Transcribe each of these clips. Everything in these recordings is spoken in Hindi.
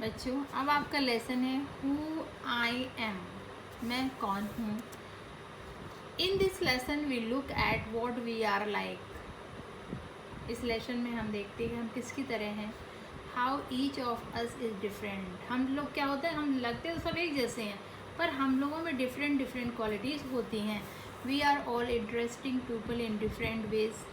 बच्चों, अब आपका लेसन है हु आई एम, मैं कौन हूँ। In this lesson we look at what we are like. इस लेसन में हम देखते हैं कि हम किसकी तरह हैं। How each of us is different. हम लोग क्या होता है, हम लगते तो सब एक जैसे हैं, पर हम लोगों में डिफरेंट डिफरेंट क्वालिटीज़ होती हैं। We are all interesting people in different ways.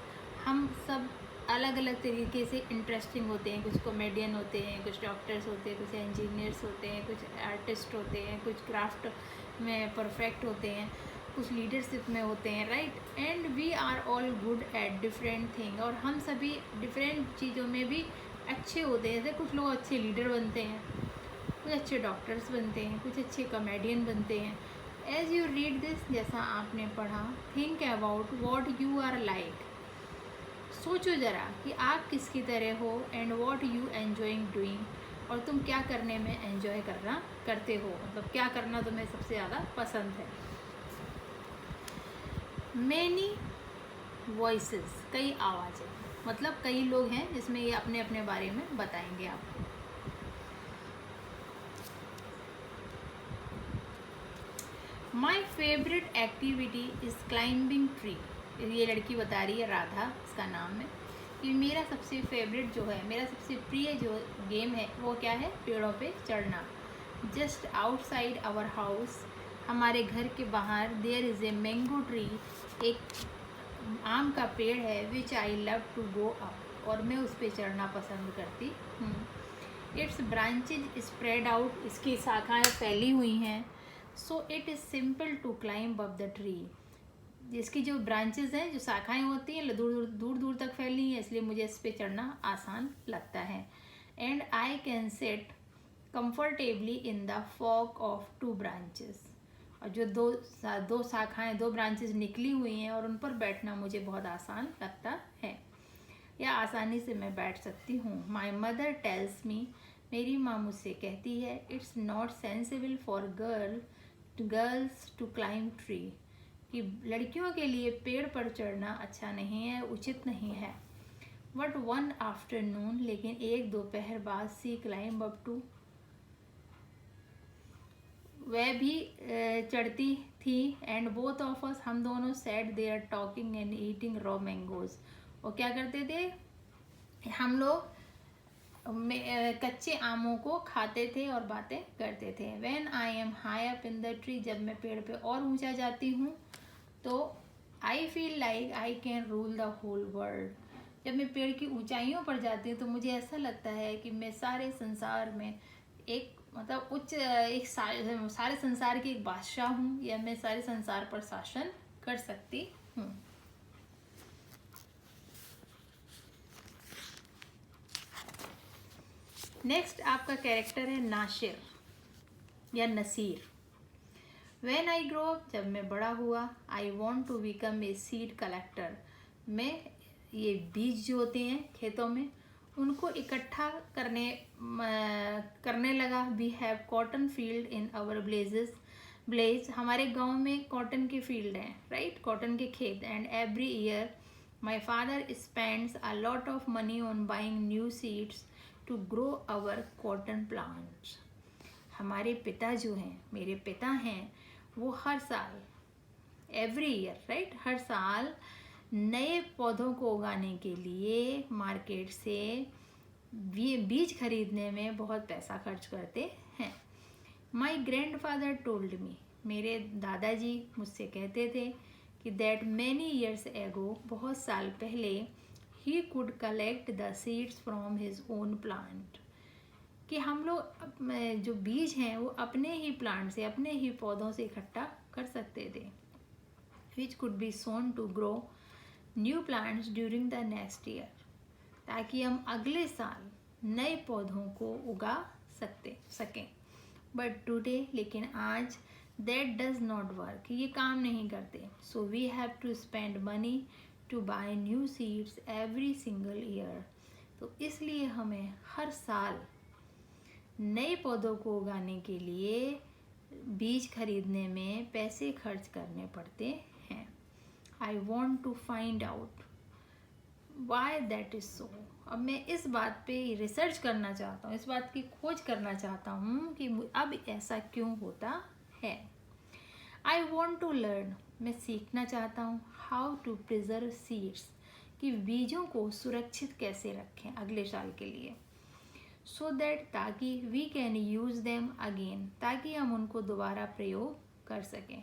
हम सब अलग अलग तरीके से इंटरेस्टिंग होते हैं। कुछ कॉमेडियन होते हैं, कुछ डॉक्टर्स होते हैं, कुछ इंजीनियर्स होते हैं, कुछ आर्टिस्ट होते हैं, कुछ क्राफ्ट में परफेक्ट होते हैं, कुछ लीडरशिप में होते हैं, right. And we are all good at different thing. और हम सभी डिफरेंट चीज़ों में भी अच्छे होते हैं। जैसे कुछ लोग अच्छे लीडर बनते हैं, कुछ अच्छे डॉक्टर्स बनते हैं, कुछ अच्छे कॉमेडियन बनते हैं। एज यू रीड दिस, जैसा आपने पढ़ा, think about what you are like. सोचो ज़रा कि आप किसकी तरह हो। And what you enjoying doing, और तुम क्या करने में एन्जॉय करते हो, मतलब क्या करना तुम्हें सबसे ज़्यादा पसंद है। मैनी वॉइसेस, कई आवाज़ें, मतलब कई लोग हैं जिसमें ये अपने अपने बारे में बताएंगे आपको। My favourite activity is climbing tree. ये लड़की बता रही है, राधा इसका नाम है, कि मेरा सबसे फेवरेट जो है, मेरा सबसे प्रिय जो गेम है वो क्या है, पेड़ों पे चढ़ना। जस्ट आउटसाइड आवर हाउस, हमारे घर के बाहर, there is a mango tree, एक आम का पेड़ है, which I love to go up, और मैं उस पर चढ़ना पसंद करती हूँ। इट्स ब्रांचेज स्प्रेड आउट, इसकी शाखाएं फैली हुई हैं। So it is simple to climb up the tree. इसकी जो ब्रांचेज हैं, जो शाखाएं होती हैं, दूर दूर दूर दूर तक फैली हैं, इसलिए मुझे इस पर चढ़ना आसान लगता है। And I can set comfortably in the fog of two branches, और जो दो शाखाएं, दो ब्रांचेस निकली हुई हैं, और उन पर बैठना मुझे बहुत आसान लगता है, या आसानी से मैं बैठ सकती हूँ। माई मदर टेल्स मी, मेरी माँ मुझसे कहती है, it's not sensible for girls to climb tree, कि लड़कियों के लिए पेड़ पर चढ़ना अच्छा नहीं है, उचित नहीं है। बट वन आफ्टरनून, लेकिन एक दोपहर बाद, सी क्लाइंब अप टू, वह भी चढ़ती थी। एंड बोथ ऑफ अस, हम दोनों, sat there talking and eating raw mangoes, और क्या करते थे हम लोग, कच्चे आमों को खाते थे और बातें करते थे। When I am high up in the tree, जब मैं पेड़ पे और ऊंचा जाती हूँ, तो I feel like I can rule the whole world. जब मैं पेड़ की ऊंचाइयों पर जाती हूँ तो मुझे ऐसा लगता है कि मैं सारे संसार में एक, मतलब एक सारे संसार की एक बादशाह हूँ, या मैं सारे संसार पर शासन कर सकती हूँ। नेक्स्ट आपका कैरेक्टर है नासिर या Naseer. When I grow up, जब मैं बड़ा हुआ, I want to become a seed collector, मैं ये बीज जो होते हैं खेतों में, उनको इकट्ठा करने लगा। We have cotton field in our village, हमारे गांव में कॉटन के फील्ड हैं, राइट, कॉटन के खेत। And every year my father spends a lot of money on buying new seeds to grow our cotton plants. हमारे पिता जो हैं, मेरे पिता हैं, वो हर साल, एवरी ईयर, राइट, हर साल नए पौधों को उगाने के लिए मार्केट से बीज खरीदने में बहुत पैसा खर्च करते हैं। My grand father told me, मेरे दादाजी मुझसे कहते थे कि दैट मैनी ईयर्स एगो, बहुत साल पहले, he could collect the seeds from his own plant, कि हम लोग जो बीज हैं वो अपने ही प्लांट से, अपने ही पौधों से इकट्ठा कर सकते थे। Which could be sown to grow new plants during the next year, ताकि हम अगले साल नए पौधों को उगा सकें। बट टुडे, लेकिन आज, दैट डज नॉट वर्क, ये काम नहीं करते। So we have to spend money to buy new seeds every single year, तो इसलिए हमें हर साल नए पौधों को उगाने के लिए बीज खरीदने में पैसे खर्च करने पड़ते हैं। I want to find out why that is so, अब मैं इस बात पे रिसर्च करना चाहता हूँ, इस बात की खोज करना चाहता हूँ कि अब ऐसा क्यों होता है। आई वॉन्ट टू लर्न, मैं सीखना चाहता हूँ। हाउ टू प्रिजर्व सीड्स, कि बीजों को सुरक्षित कैसे रखें अगले साल के लिए। सो दैट, ताकि we can use them again, ताकि हम उनको दोबारा प्रयोग कर सकें।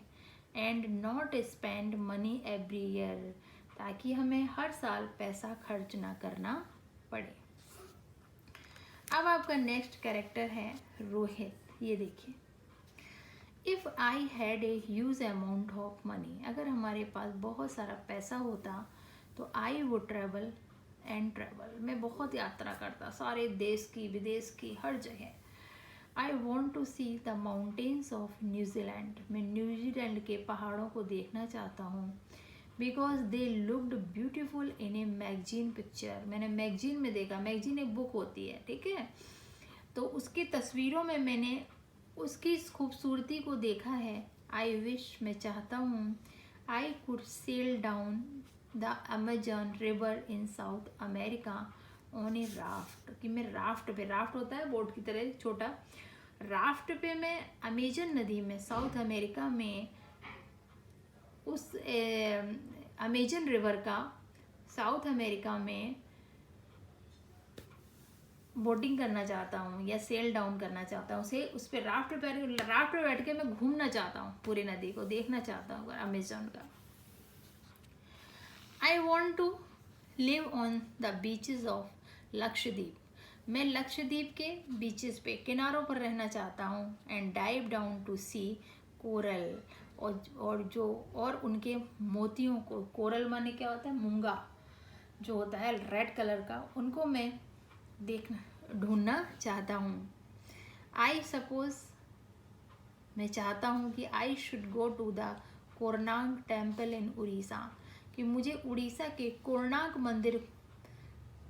And not spend money every year, ताकि हमें हर साल पैसा खर्च ना करना पड़े। अब आपका नेक्स्ट कैरेक्टर है रोहित। ये देखिए, if I had a huge amount of money, अगर हमारे पास बहुत सारा पैसा होता तो I would travel and travel, मैं बहुत यात्रा करता, सारे देश की विदेश की हर जगह। I want to see the mountains of New Zealand, मैं न्यूजीलैंड के पहाड़ों को देखना चाहता हूँ। Because they looked beautiful in a magazine picture, मैंने मैगजीन में देखा, मैगजीन एक बुक होती है, ठीक है, तो उसकी तस्वीरों में मैंने उसकी इस खूबसूरती को देखा है। आई विश, मैं चाहता हूँ, I could sail down the Amazon river in South America on a raft, कि मैं राफ्ट पे, राफ्ट होता है बोट की तरह छोटा, राफ्ट पे मैं अमेजन नदी में साउथ अमेरिका में उस अमेजन रिवर का साउथ अमेरिका में बोटिंग करना चाहता हूँ या सेल डाउन करना चाहता हूँ, उसे उस पर राफ्ट पे बैठ के मैं घूमना चाहता हूँ, पूरी नदी को देखना चाहता हूँ अमेजन का। I want to live on the beaches of Lakshadweep, मैं लक्षद्वीप के बीचेस पे, किनारों पर रहना चाहता हूँ। And dive down to see coral, और उनके मोतियों को, कोरल माने क्या होता है, मूंगा जो होता है रेड कलर का, उनको मैं ढूंढना चाहता हूँ। आई सपोज, मैं चाहता हूँ कि I should go to the Konark temple in Orissa, कि मुझे उड़ीसा के कोरनाक मंदिर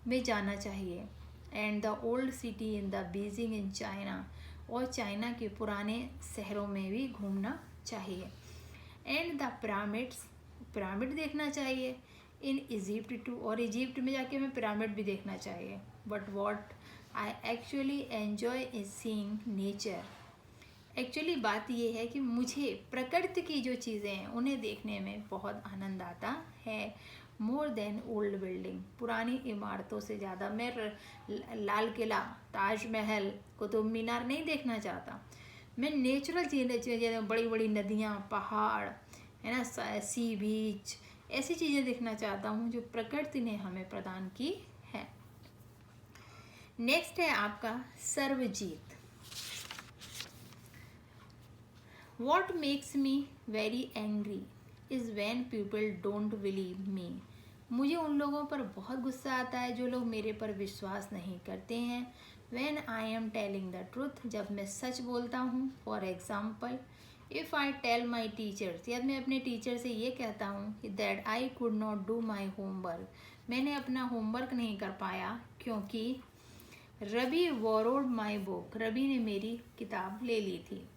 में जाना चाहिए। And the old city in the Beijing in China, और चाइना के पुराने शहरों में भी घूमना चाहिए। एंड द पिरामिड्स, पिरामिड देखना चाहिए इन इजिप्ट टू, और इजिप्ट में जाके हमें पिरामिड भी देखना चाहिए। But what I actually enjoy is seeing nature, actually बात ये है कि मुझे प्रकृति की जो चीज़ें हैं उन्हें देखने में बहुत आनंद आता है। मोर देन ओल्ड बिल्डिंग, पुरानी इमारतों से ज़्यादा मैं लाल किला, ताजमहल, कुतुब मीनार नहीं देखना चाहता। मैं नेचुरल चीज़ें, बड़ी बड़ी नदियाँ, पहाड़, है ना, सी बीच, ऐसी चीज़ें देखना चाहता हूँ जो प्रकृति ने हमें प्रदान की है। नेक्स्ट है आपका Sarvjeet. What makes me very angry is when people don't believe me. मुझे उन लोगों पर बहुत गुस्सा आता है जो लोग मेरे पर विश्वास नहीं करते हैं। When I am telling the truth, जब मैं सच बोलता हूँ। For example, if I tell my teachers, यदि मैं अपने टीचर से ये कहता हूँ कि that I could not do my homework, मैंने अपना होमवर्क नहीं कर पाया क्योंकि Ravi borrowed my book, Ravi ने मेरी किताब ले ली थी।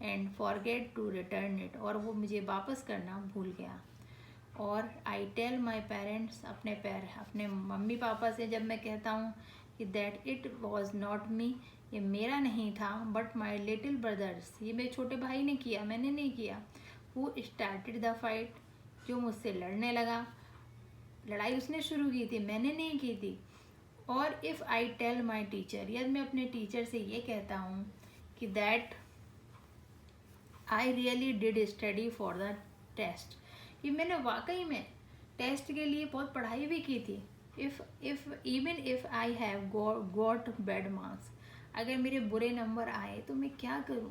And forget to return it, और वो मुझे वापस करना भूल गया। और आई टेल माई पेरेंट्स, अपने मम्मी पापा से जब मैं कहता हूँ कि that it was not me, ये मेरा नहीं था, बट माई लिटिल ब्रदर्स, ये मेरे छोटे भाई ने किया, मैंने नहीं किया। हु स्टार्टेड द फाइट, जो मुझसे लड़ने लगा, लड़ाई उसने शुरू की थी, मैंने नहीं की थी। और if I tell my teacher, यदि मैं अपने टीचर से ये कहता हूँ कि that I really did study for the test, कि मैंने वाकई में टेस्ट के लिए बहुत पढ़ाई भी की थी। Even if I have got bad marks, अगर मेरे बुरे नंबर आए तो मैं क्या करूं,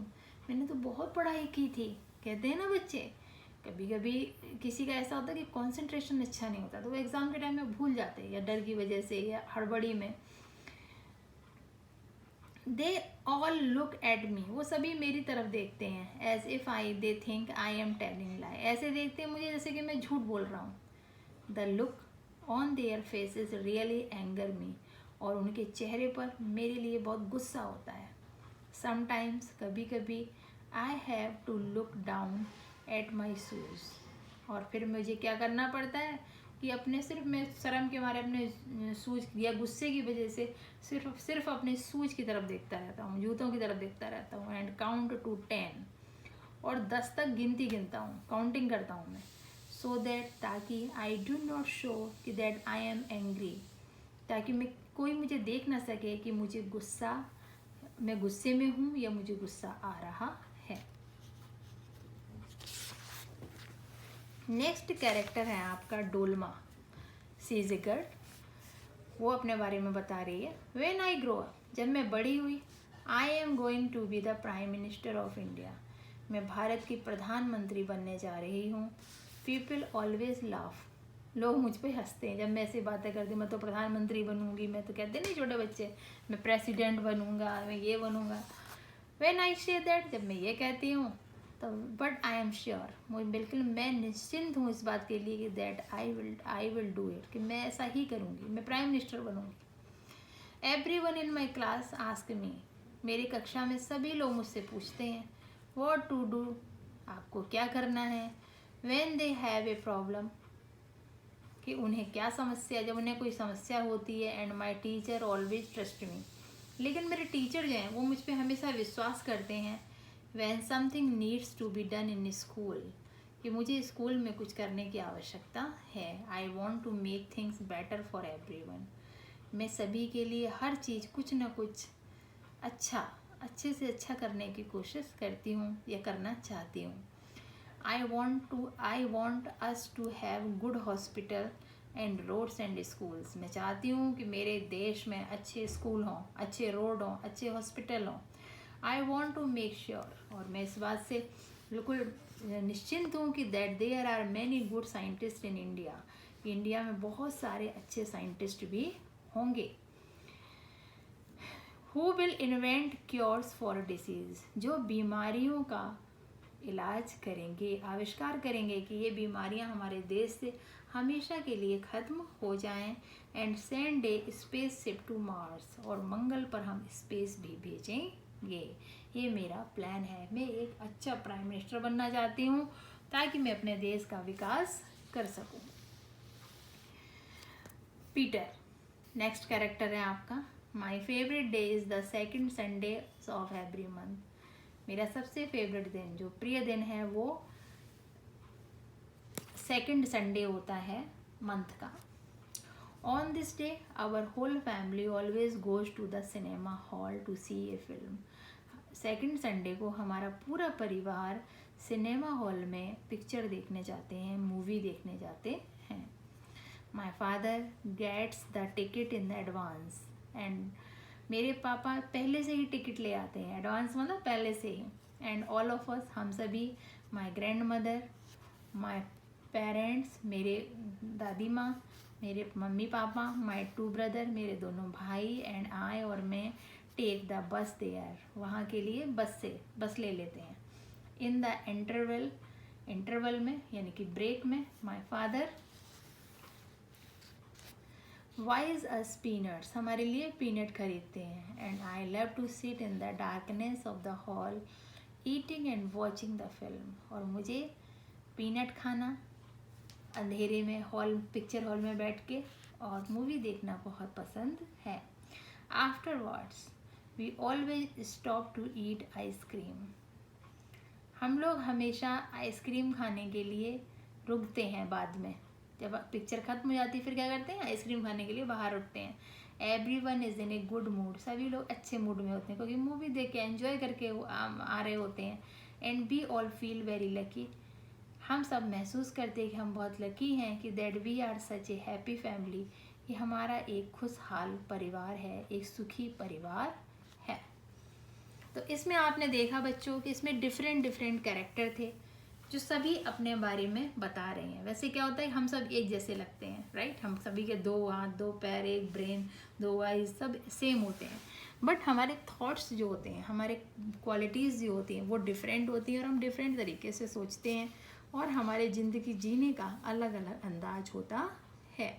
मैंने तो बहुत पढ़ाई की थी। कहते हैं ना बच्चे, कभी कभी किसी का ऐसा होता है कि कंसंट्रेशन अच्छा नहीं होता, तो वो एग्ज़ाम के टाइम में भूल जाते हैं, या डर की वजह से या हड़बड़ी में। They all look at me, वो सभी मेरी तरफ देखते हैं। As if they think I am telling lie, ऐसे देखते हैं मुझे जैसे कि मैं झूठ बोल रहा हूँ। The look on their faces really anger me, और उनके चेहरे पर मेरे लिए बहुत गुस्सा होता है। समटाइम्स, कभी कभी, I have to look down at my shoes, और फिर मुझे क्या करना पड़ता है, कि अपने सिर्फ मैं शर्म के मारे अपने सूज या गुस्से की वजह से सिर्फ अपने सूज की तरफ देखता रहता हूँ, जूतों की तरफ देखता रहता हूँ। एंड काउंट टू 10, और 10 तक गिनता हूँ, काउंटिंग करता हूँ मैं। सो दैट, ताकि आई डू नॉट शो कि दैट आई एम एंग्री, ताकि कोई मुझे देख ना सके कि मैं गुस्से में हूँ या मुझे गुस्सा आ रहा है। नेक्स्ट कैरेक्टर है आपका डोलमा, सी इज ए गर्ल। वो अपने बारे में बता रही है। व्हेन आई ग्रो अप, जब मैं बड़ी हुई, I am going to be the prime minister of India, मैं भारत की प्रधानमंत्री बनने जा रही हूँ। पीपल ऑलवेज लाफ, लोग मुझ पे हंसते हैं जब मैं ऐसी बातें करती हूँ, मैं तो प्रधानमंत्री बनूंगी, मैं तो कहते नहीं छोटे बच्चे, मैं प्रेसिडेंट बनूंगा, मैं ये बनूंगा। व्हेन आई से दैट, जब मैं ये कहती हूँ तो बट आई एम श्योर, मुझे बिल्कुल मैं निश्चिंत हूँ इस बात के लिए कि that I will do it, कि मैं ऐसा ही करूँगी, मैं प्राइम मिनिस्टर बनूँगी। Everyone in my class ask me, मेरी कक्षा में सभी लोग मुझसे पूछते हैं व्हाट टू डू, आपको क्या करना है। When they have a problem, कि उन्हें क्या समस्या, जब उन्हें कोई समस्या होती है। And my teacher always trust me, लेकिन मेरे टीचर जो हैं वो मुझ पर हमेशा विश्वास करते हैं। When something needs to be done in school, कि मुझे स्कूल में कुछ करने की आवश्यकता है। I want to make things better for everyone, मैं सभी के लिए हर चीज़ कुछ ना कुछ अच्छे से अच्छा करने की कोशिश करती हूँ या करना चाहती हूँ। I want us to have good hospital and roads and schools, मैं चाहती हूँ कि मेरे देश में अच्छे स्कूल हों, अच्छे रोड हों, अच्छे हॉस्पिटल हों। I want to make sure, और मैं इस बात से बिल्कुल निश्चिंत हूँ कि that there are many good scientist in India, India में बहुत सारे अच्छे साइंटिस्ट भी होंगे। Who will invent cures for disease, जो बीमारियों का इलाज करेंगे, आविष्कार करेंगे कि ये बीमारियां हमारे देश से हमेशा के लिए ख़त्म हो जाएं। And send a spaceship to Mars, और मंगल पर हम स्पेस भी भेजेंगे। ये मेरा प्लान है, मैं एक अच्छा प्राइम मिनिस्टर बनना चाहती हूँ ताकि मैं अपने देश का विकास कर सकूँ। पीटर, नेक्स्ट कैरेक्टर है आपका। My favourite day is the second Sunday off every month, मेरा सबसे फेवरेट दिन, जो प्रिय दिन है, वो सेकंड संडे होता है मंथ का। On this day our whole family always goes to the cinema hall to see a film, second Sunday को हमारा पूरा परिवार सिनेमा हॉल में पिक्चर देखने जाते हैं, मूवी देखने जाते हैं। My father gets the ticket in advance, and मेरे पापा पहले से ही टिकट ले आते हैं, एडवांस मतलब पहले से ही। एंड ऑल ऑफ अस, हम सभी, my grand mother, my parents, मेरे दादी माँ, मेरे मम्मी पापा, माई 2 ब्रदर, मेरे दोनों भाई, एंड आई, और मैं, टेक द बस देयर, वहाँ के लिए बस ले लेते हैं। इन द इंटरवल में यानी कि ब्रेक में, my father buys us peanuts, हमारे लिए पीनट खरीदते हैं। And I love to sit in the darkness of the hall eating and watching the film, और मुझे पीनट खाना अंधेरे में पिक्चर हॉल में बैठ के और मूवी देखना बहुत पसंद है। Afterwards we always stop to eat ice cream, हम लोग हमेशा आइसक्रीम खाने के लिए रुकते हैं बाद में, जब पिक्चर खत्म हो जाती है फिर क्या करते हैं, आइसक्रीम खाने के लिए बाहर उठते हैं। Everyone is in a good mood, सभी लोग अच्छे मूड में होते हैं क्योंकि मूवी देख के एंजॉय करके आ रहे होते हैं। And we all feel very lucky, हम सब महसूस करते हैं कि हम बहुत लकी हैं कि that we are such a happy family, कि हमारा एक खुशहाल परिवार है, एक सुखी परिवार है। तो इसमें आपने देखा बच्चों कि इसमें डिफरेंट कैरेक्टर थे जो सभी अपने बारे में बता रहे हैं। वैसे क्या होता है, हम सब एक जैसे लगते हैं, राइट, हम सभी के 2 हाथ 2 पैर 1 ब्रेन 2 आईज सब सेम होते हैं, बट हमारे थॉट्स जो होते हैं, हमारे क्वालिटीज़ जो होती हैं वो डिफरेंट होती हैं और हम डिफरेंट तरीके से सोचते हैं और हमारे ज़िंदगी जीने का अलग अलग अंदाज होता है।